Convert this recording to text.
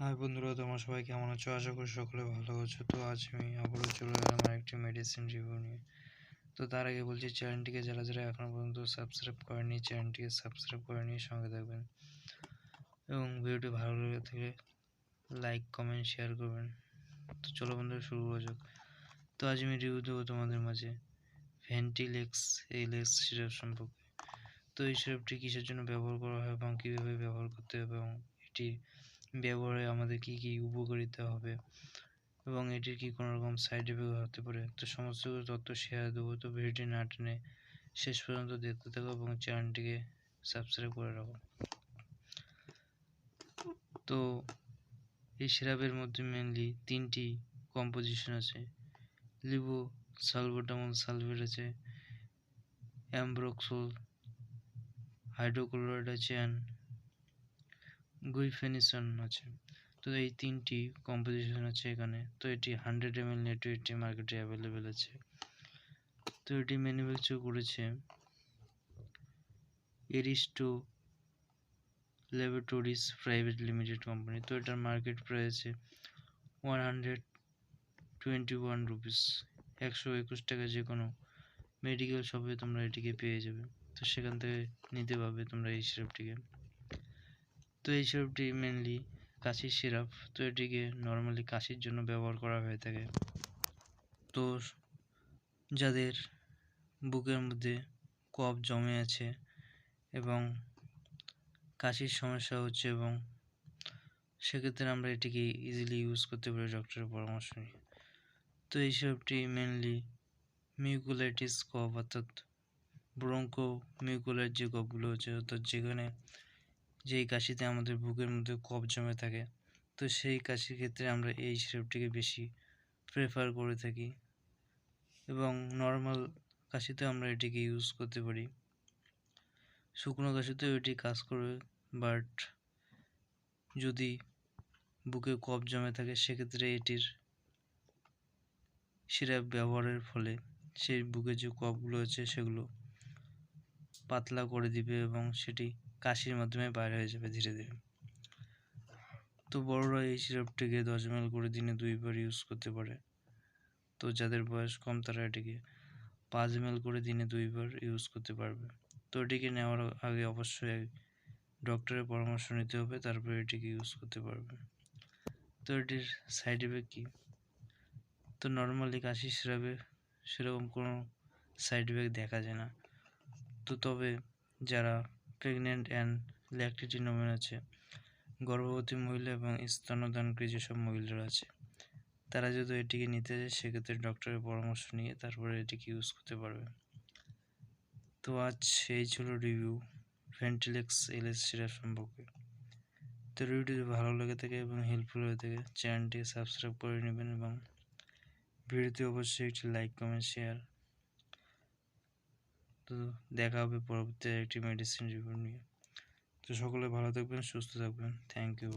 High বন্ধুরা, তোমরা সবাই কেমন আছো? আশা করি সকলে ভালো আছো। তো আজ আমি আবারও চলে এলাম আরেকটি মেডিসিন রিভিউ নিয়ে। তো তার আগে বলছি, চ্যানেলটিকে যারা যারা এখনো পর্যন্ত সাবস্ক্রাইব করেনি, চ্যানেলটিকে সাবস্ক্রাইব করে নিয়ে সঙ্গে থাকবেন এবং ভিডিওটি ভালো লেগে থাকলে লাইক, কমেন্ট, শেয়ার করবেন। তো চলো বন্ধুরা, শুরু করা যাক। তো আজ আমি রিভিউ দেবো তোমাদের মাঝে ventilex-ls সিরাপ সম্পর্কে। তো এই সিরাপটি কিসের জন্য ব্যবহার করা হয় এবং কীভাবে ব্যবহার করতে হবে এবং এটি ব্যবহারে আমাদের কী কী উপকারিতা হবে এবং এটির কি কোনো রকম সাইড এফেক্ট হতে পারে, তো সমস্ত তথ্য শেয়ার দেবো। তো ভিডিওটি না টেনে শেষ পর্যন্ত দেখতে থাকো এবং চ্যানেলটিকে সাবস্ক্রাইব করে রাখো। তো এই সিরাপের মধ্যে মেনলি তিনটি কম্পোজিশন আছে। লিভো সালবুটামল সালফেট আছে, অ্যাম্ব্রোক্সোল হাইড্রোক্লোরাইড আছে অ্যান্ড গুইফেনিসন আছে। তো এই তিনটি কম্পোজিশন আছে এখানে। তো এটি 100 ml নেট ওয়েটে মার্কেটে অ্যাভেলেবেল আছে। তো এটি ম্যানুফ্যাকচার করেছে Aristo laboratories private limited company. তো এটার মার্কেট প্রাইস আছে 121 রুপিস, 121 টাকা। যে কোনো মেডিকেল শপে তোমরা এটিকে পেয়ে যাবে। তো সেখান থেকে নিতে পারবে তোমরা এই সিরাপটিকে। তো এই সিরাপটি মেনলি কাশির সিরাপ। তো এটিকে নর্মালি কাশির জন্য ব্যবহার করা হয়ে থাকে। তো যাদের বুকের মধ্যে কফ জমে আছে এবং কাশির সমস্যা হচ্ছে এবং সেক্ষেত্রে আমরা এটিকে ইজিলি ইউজ করতে পারি ডক্টরের পরামর্শ নিয়ে। তো এই সিরাপটি মেনলি মিউকোলাইটিস কফ, অর্থাৎ ব্রঙ্কো মিউকোলাইট যে কফগুলো হচ্ছে, অর্থাৎ যেখানে যেই কাশিতে আমাদের বুকের মধ্যে কফ জমে থাকে, তো সেই কাশির ক্ষেত্রে আমরা এই সিরাপটিকে বেশি প্রেফার করে থাকি এবং নর্মাল কাশিতে আমরা এটিকে ইউজ করতে পারি। শুকনো কাশিতেও এটি কাজ করবে, বাট যদি বুকে কফ জমে থাকে সেক্ষেত্রে এটির সিরাপ ব্যবহারের ফলে সেই বুকে যে কফগুলো আছে সেগুলো পাতলা করে দিবে এবং সেটি কাশির মাধ্যমে বাইরে হয়ে যাবে ধীরে ধীরে। তো বড়রা এই সিরাপটিকে 10 ml করে দিনে 2 বার ইউজ করতে পারে। তো যাদের বয়স কম তারা এটিকে 5 ml করে দিনে 2 বার ইউজ করতে পারবে। তো এটিকে নেওয়ার আগে অবশ্যই ডক্টরের পরামর্শ নিতে হবে, তারপরে এটিকে ইউজ করতে পারবে। তো এটির সাইড এফেক্ট কী? তো নর্মালি কাশির সিরাপে সেরকম কোনো সাইড এফেক্ট দেখা যায় না। তো তবে যারা প্রেগনেন্ট অ্যান্ড ল্যাকটেটিং ওমেন আছে, গর্ভবতী মহিলা এবং স্তন্যদানকারী যেসব মহিলারা আছে, তারা যদি এটিকে নিতে চায় সেক্ষেত্রে ডক্টরের পরামর্শ নিয়ে তারপরে এটিকে ইউজ করতে পারবে। তো আজ এই ছিল রিভিউ ventilex-ls সিরাপ সম্পর্কে। তো ভিডিওটি যদি ভালো লেগে থাকে এবং হেল্পফুল হয়ে থাকে, চ্যানেলটিকে সাবস্ক্রাইব করে নেবেন এবং ভিডিওতে অবশ্যই একটি লাইক, কমেন্ট, শেয়ার। তো দেখা হবে পরবর্তী একটি মেডিসিন রিভিউ নিয়ে। তো সকলে ভালো থাকবেন, সুস্থ থাকবেন। Thank you.